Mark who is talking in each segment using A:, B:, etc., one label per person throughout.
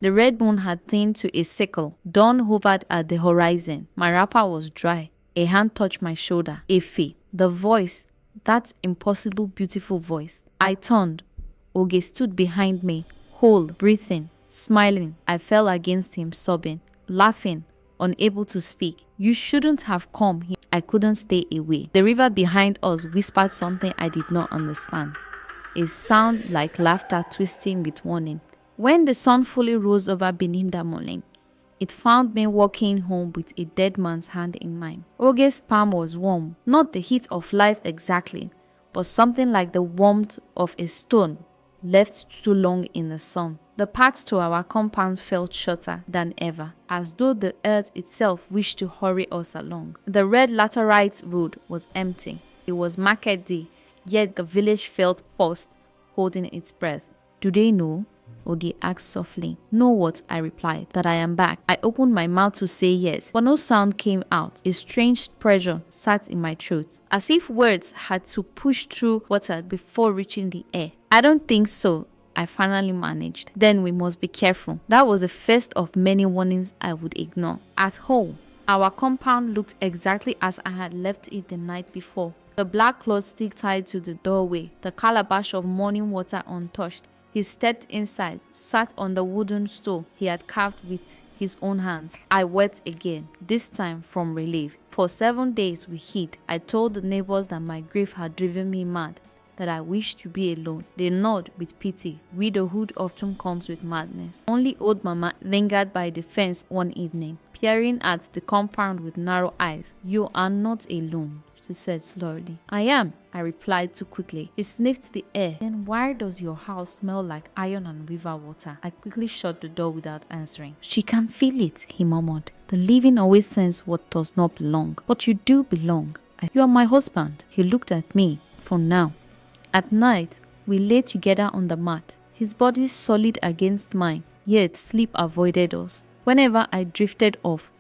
A: The red moon had thinned to a sickle. Dawn hovered at the horizon. My wrapper was dry. A hand touched my shoulder. Effie. The voice. That impossible, beautiful voice. I turned. Oge stood behind me, whole, breathing, smiling. I fell against him, sobbing, laughing, unable to speak. You shouldn't have come here. I couldn't stay away. The river behind us whispered something I did not understand. A sound like laughter twisting with warning. When the sun fully rose over Benin that morning, it found me walking home with a dead man's hand in mine. Oge's palm was warm, not the heat of life exactly, but something like the warmth of a stone left too long in the sun. The path to our compound felt shorter than ever, as though the earth itself wished to hurry us along. The red laterite road was empty. It was market day, yet the village felt forced, holding its breath. Do they know? Odi asked softly. Know what? I replied. That I am back. I opened my mouth to say yes, but no sound came out. A strange pressure sat in my throat, as if words had to push through water before reaching the air. I don't think so, I finally managed. Then we must be careful. That was the first of many warnings I would ignore. At home, our compound looked exactly as I had left it the night before. The black cloth stick tied to the doorway, the calabash of morning water untouched. He stepped inside, sat on the wooden stool he had carved with his own hands. I wept again, this time from relief. For 7 days we hid. I told the neighbors that my grief had driven me mad, that I wished to be alone. They nodded with pity. Widowhood often comes with madness. Only old Mama lingered by the fence one evening, peering at the compound with narrow eyes. You are not alone, she said slowly. I am, I replied too quickly. She sniffed the air. Then why does your house smell like iron and river water? I quickly shut the door without answering. She can feel it, he murmured. The living always sense what does not belong. But you do belong. You are my husband. He looked at me. For now. At night, we lay together on the mat, his body solid against mine, yet sleep avoided us. Whenever I drifted off,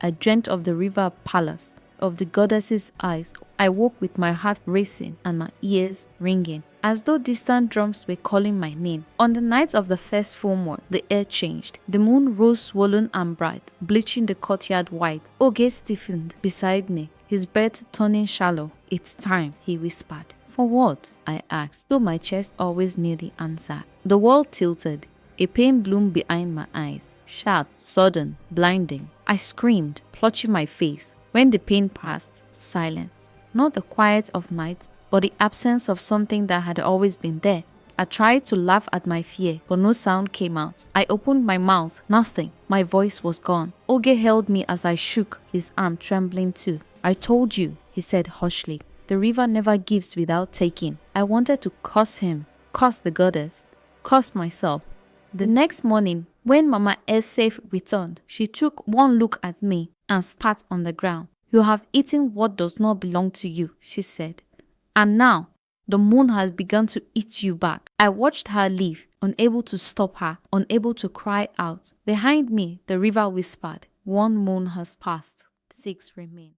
A: I dreamt of the river palace, of the goddess's eyes. I woke with my heart racing and my ears ringing, as though distant drums were calling my name. On the night of the first full moon, the air changed. The moon rose swollen and bright, bleaching the courtyard white. Oge stiffened beside me, his breath turning shallow. It's time, he whispered. For what? I asked, though my chest always knew the answer. The wall tilted. A pain bloomed behind my eyes. Sharp, sudden, blinding. I screamed, clutching my face. When the pain passed, silence. Not the quiet of night, but the absence of something that had always been there. I tried to laugh at my fear, but no sound came out. I opened my mouth. Nothing. My voice was gone. Oge held me as I shook, his arm trembling too. I told you, he said harshly. The river never gives without taking. I wanted to curse him, curse the goddess, curse myself. The next morning, when Mama Esef returned, she took one look at me and spat on the ground. You have eaten what does not belong to you, she said. And now, the moon has begun to eat you back. I watched her leave, unable to stop her, unable to cry out. Behind me, the river whispered, 1 moon has passed, 6 remain.